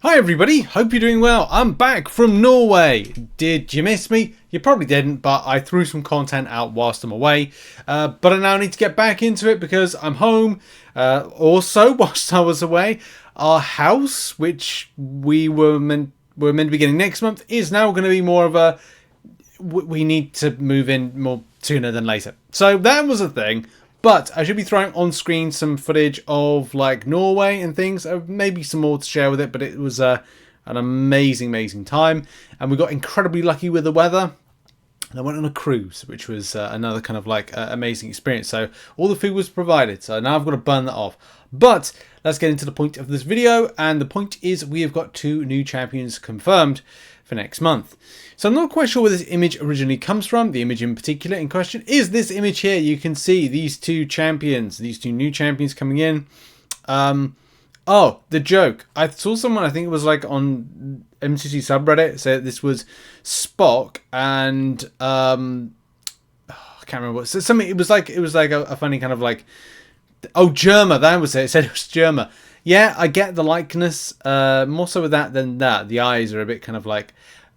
Hi everybody, hope you're doing well. I'm back from Norway. Did you miss me? You probably didn't, but I threw some content out whilst I'm away. But I now need to get back into it because I'm home. Also, whilst I was away, our house, which we were meant to be getting next month, is now going to be more of a... We need to move in more sooner than later. So that was a thing. But I should be throwing on screen some footage of like Norway and things. Maybe some more to share with it. But it was an amazing time. And we got incredibly lucky with the weather. And I went on a cruise, which was another kind of like amazing experience. So all the food was provided. So now I've got to burn that off. But let's get into the point of this video. And the point is we have got 2 new champions confirmed for next month. So I'm not quite sure where this image originally comes from. The image in particular in question is this image here. You can see these 2 champions, these 2 new champions coming in. Oh, the joke. I saw someone, I think it was like on MCOC subreddit, said this was Spock and I can't remember what. So something. It was like a funny kind of like. Oh, Germa. That was it. It said it was Germa. Yeah, I get the likeness. More so with that than that. The eyes are a bit kind of like.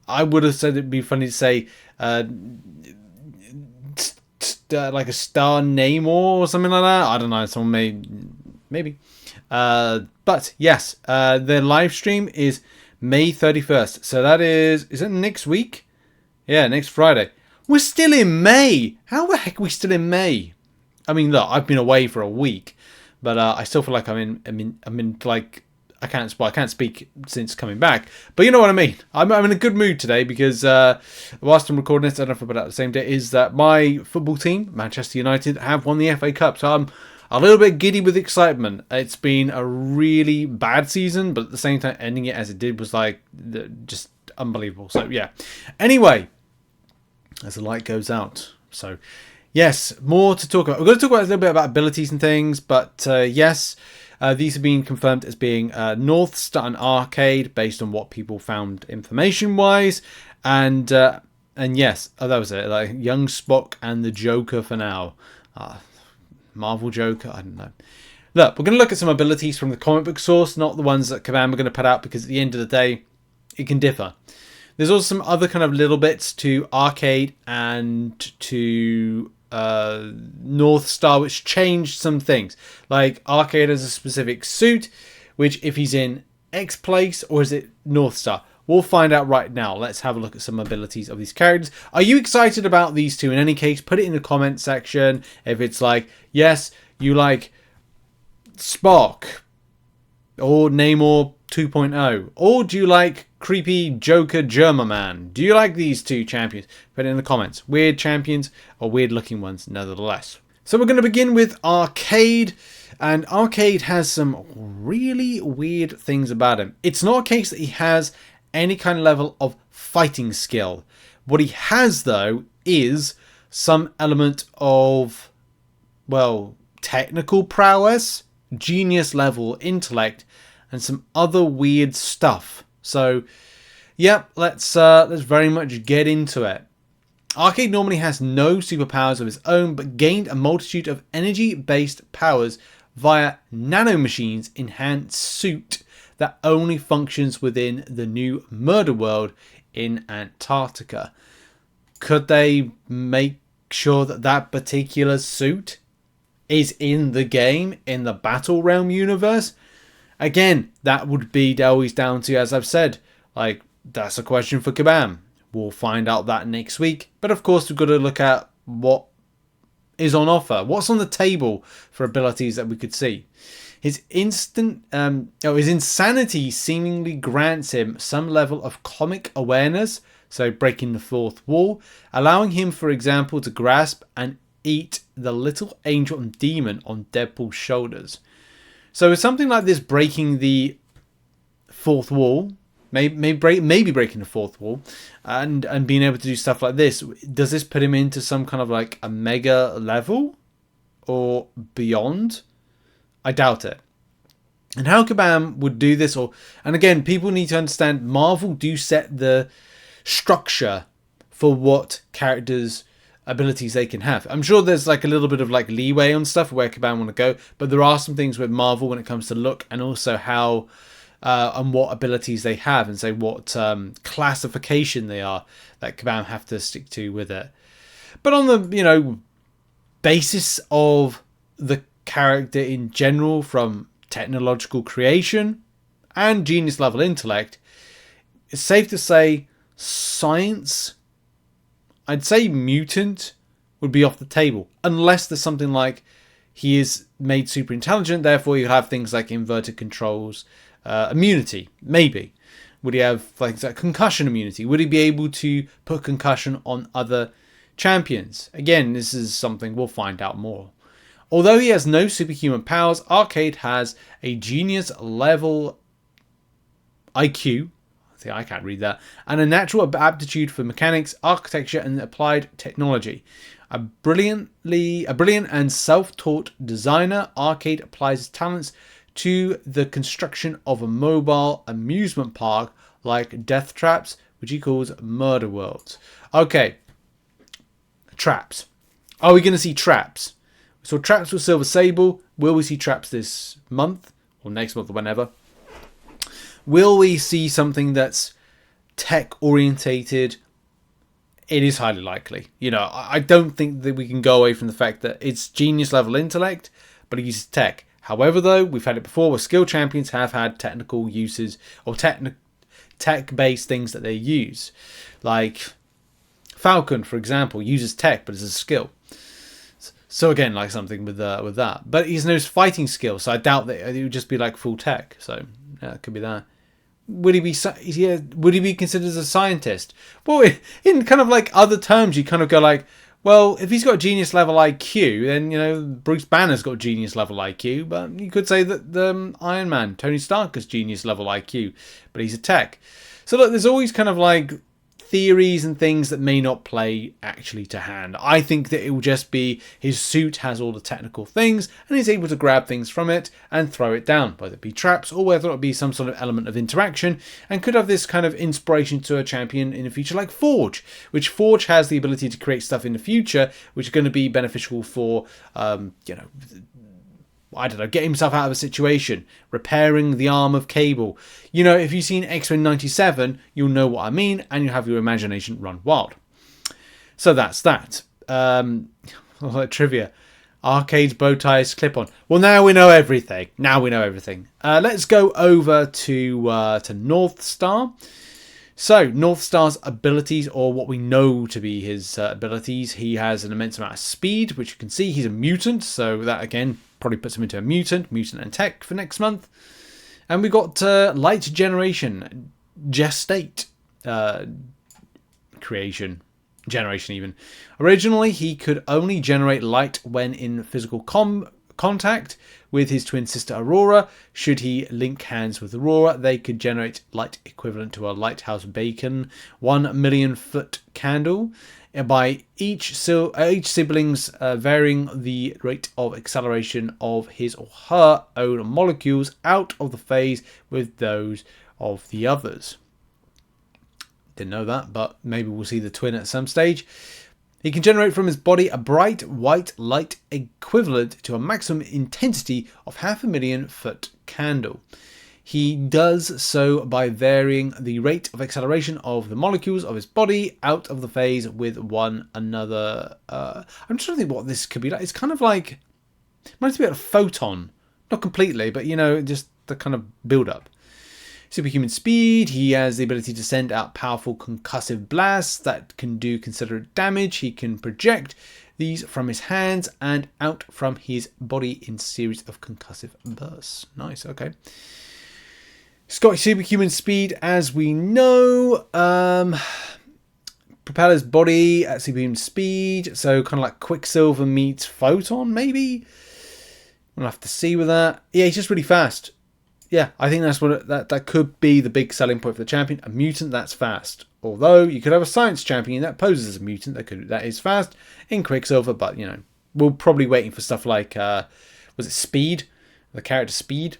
I would have said it'd be funny to say like a star Namor or something like that. I don't know. Someone maybe. But yes, their live stream is May 31st. So that is it next week? Yeah, next Friday. We're still in May. How the heck are we still in May? I mean, look, I've been away for a week, but I still feel like I'm in like. I can't speak since coming back, but you know what I mean. I'm in a good mood today because whilst I'm recording this, I don't know if about the same day, is that my football team, Manchester United, have won the FA Cup. So I'm a little bit giddy with excitement. It's been a really bad season, but at the same time, ending it as it did was like just unbelievable. So yeah. Anyway, as the light goes out, so yes, more to talk about. We're going to talk about a little bit about abilities and things, but yes. These have been confirmed as being Northstar and Arcade based on what people found information-wise, and yes, that was it. Like young Spock and the Joker for now. Marvel Joker, I don't know. Look, we're going to look at some abilities from the comic book source, not the ones that Kabam are going to put out because at the end of the day, it can differ. There's also some other kind of little bits to Arcade and to Northstar, which changed some things. Like Arcade has a specific suit, which if he's in X place, or is it Northstar? We'll find out right now. Let's have a look at some abilities of these characters. Are you excited about these 2? In any case, put it in the comment section. If it's like, yes, you like Spock or Namor 2.0, or do you like creepy Joker Germa Man? Do you like these 2 champions? Put it in the comments. Weird champions or weird looking ones nevertheless. So we're going to begin with Arcade, and Arcade has some really weird things about him. It's not a case that he has any kind of level of fighting skill. What he has though is some element of, well, technical prowess, genius level intellect, and some other weird stuff. So, yep, let's very much get into it. Arcade normally has no superpowers of his own, but gained a multitude of energy-based powers via nanomachines enhanced suit that only functions within the new murder world in Antarctica. Could they make sure that that particular suit is in the game, in the Battle Realm universe? Again, that would be always down to, as I've said, like, that's a question for Kabam. We'll find out that next week. But of course, we've got to look at what is on offer. What's on the table for abilities that we could see. His insanity seemingly grants him some level of comic awareness, so breaking the 4th wall, allowing him, for example, to grasp and eat the little angel and demon on Deadpool's shoulders. So is something like this breaking the 4th wall, maybe breaking the 4th wall, and being able to do stuff like this, does this put him into some kind of like a mega level or beyond? I doubt it. And how Kabam would do this, and again, people need to understand Marvel do set the structure for what characters' abilities they can have. I'm sure there's like a little bit of like leeway on stuff where Kabam want to go, but there are some things with Marvel when it comes to look and also how and what abilities they have, and say what classification they are that Kabam have to stick to with it. But on the basis of the character in general, from technological creation and genius level intellect, it's safe to say science, I'd say mutant would be off the table, unless there's something like he is made super intelligent, therefore you have things like inverted controls, immunity, maybe. Would he have like concussion immunity? Would he be able to put concussion on other champions? Again, this is something we'll find out more. Although he has no superhuman powers, Arcade has a genius level IQ, I can't read that, and a natural aptitude for mechanics, architecture, and applied technology. A brilliant and self-taught designer, Arcade applies his talents to the construction of a mobile amusement park like Death Traps, which he calls Murder Worlds. Okay, traps. Are we going to see traps? We saw traps with Silver Sable. Will we see traps this month or next month or whenever? Will we see something that's tech orientated? It is highly likely. I don't think that we can go away from the fact that it's genius level intellect, but it uses tech. However, though, we've had it before where skill champions have had technical uses or tech-based things that they use. Like Falcon, for example, uses tech, but it's a skill. So again, like something with that. But he has no fighting skill, so I doubt that it would just be like full tech. So yeah, it could be that. Would he be considered as a scientist? Well, in kind of like other terms, you kind of go like, well, if he's got genius level IQ, then Bruce Banner's got genius level IQ. But you could say that the Iron Man, Tony Stark, has genius level IQ, but he's a tech. So look, there's always kind of like theories and things that may not play actually to hand. I think that it will just be his suit has all the technical things and he's able to grab things from it and throw it down, whether it be traps or whether it be some sort of element of interaction, and could have this kind of inspiration to a champion in the future like Forge, which Forge has the ability to create stuff in the future which are going to be beneficial for get himself out of a situation, repairing the arm of Cable. If you've seen X-Men 97, you'll know what I mean, and you'll have your imagination run wild. So that's that. Trivia. Arcade's bow ties clip-on. Well, now we know everything. Let's go over to Northstar. So, Northstar's abilities, or what we know to be his abilities, he has an immense amount of speed, which you can see he's a mutant, so that again probably puts him into a mutant and tech for next month. And we got light generation, gestate generation even. Originally, he could only generate light when in physical contact with his twin sister Aurora. Should he link hands with Aurora, they could generate light equivalent to a lighthouse beacon 1 million foot candle by each sibling's varying the rate of acceleration of his or her own molecules out of the phase with those of the others. Didn't know that, but maybe we'll see the twin at some stage. He can generate from his body a bright white light equivalent to a maximum intensity of 500,000 foot candle. He does so by varying the rate of acceleration of the molecules of his body out of the phase with one another. I'm just trying to think what this could be like. It's kind of like, it might be like a photon. Not completely, but just the kind of build-up. Superhuman speed, he has the ability to send out powerful concussive blasts that can do considerable damage. He can project these from his hands and out from his body in series of concussive bursts. Nice, okay. He's got superhuman speed, as we know. Propellers body at superhuman speed, so kind of like Quicksilver meets Photon, maybe? We'll have to see with that. Yeah, he's just really fast. Yeah, I think that's what that could be the big selling point for the champion. A mutant that's fast. Although you could have a science champion that poses as a mutant that is fast in Quicksilver, but we're probably waiting for stuff like was it Speed? The character Speed.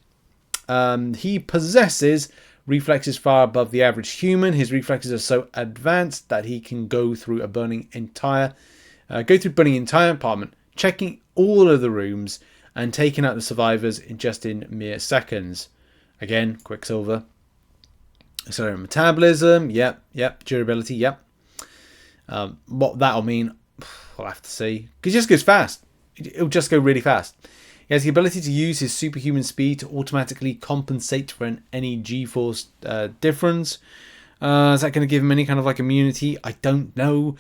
He possesses reflexes far above the average human. His reflexes are so advanced that he can go through burning entire apartment, checking all of the rooms and taking out the survivors in mere seconds. Again, Quicksilver. Accelerated metabolism. Yep. Durability. Yep. What that'll mean, we'll have to see. Because it just goes fast. It'll just go really fast. He has the ability to use his superhuman speed to automatically compensate for any G-force difference. Is that going to give him any kind of like immunity? I don't know.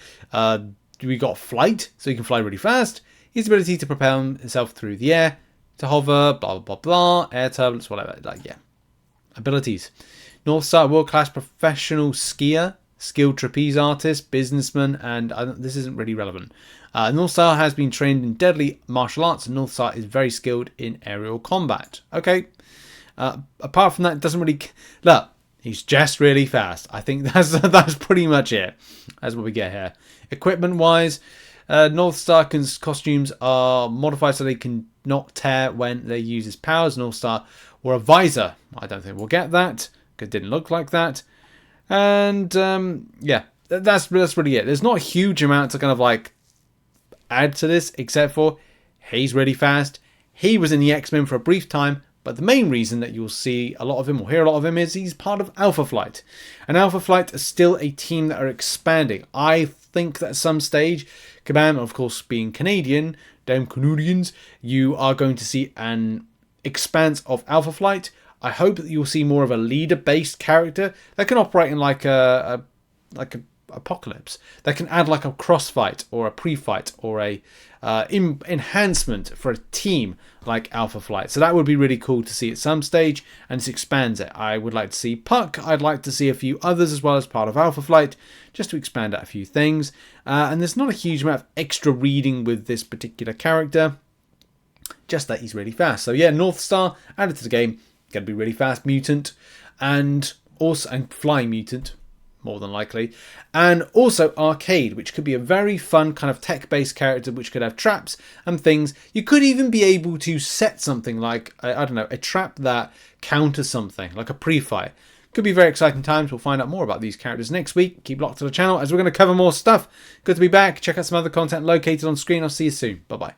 We got flight, so he can fly really fast. His ability to propel himself through the air, to hover, blah, blah, blah, blah, air turbulence, whatever. Like, yeah. Abilities. Northstar, world-class professional skier, skilled trapeze artist, businessman, and this isn't really relevant. Northstar has been trained in deadly martial arts, and Northstar is very skilled in aerial combat. Okay. Apart from that, it doesn't really... Look, he's just really fast. I think that's pretty much it. That's what we get here. Equipment-wise, Northstar costumes are modified so they can not tear when they use his powers. Northstar wore a visor. I don't think we'll get that, because it didn't look like that. And, yeah, that's really it. There's not a huge amount to kind of, like, add to this, except for he's really fast. He was in the X-Men for a brief time, but the main reason that you'll see a lot of him or hear a lot of him is he's part of Alpha Flight. And Alpha Flight is still a team that are expanding. I think that at some stage, Kabam, of course, being Canadian, damn Canadians, you are going to see an expanse of Alpha Flight. I hope that you'll see more of a leader-based character that can operate in like a apocalypse. That can add like a cross-fight or a pre-fight or a enhancement for a team like Alpha Flight. So that would be really cool to see at some stage, and this expands it. I would like to see Puck. I'd like to see a few others as well as part of Alpha Flight, just to expand out a few things. And there's not a huge amount of extra reading with this particular character, just that he's really fast. So yeah, Northstar added to the game. Going to be really fast mutant, and flying mutant, more than likely, and also arcade, which could be a very fun kind of tech-based character, which could have traps and things. You could even be able to set something like I don't know, a trap that counters something, like a pre-fight. Could be very exciting times. We'll find out more about these characters next week. Keep locked to the channel as we're going to cover more stuff. Good to be back. Check out some other content located on screen. I'll see you soon. Bye bye.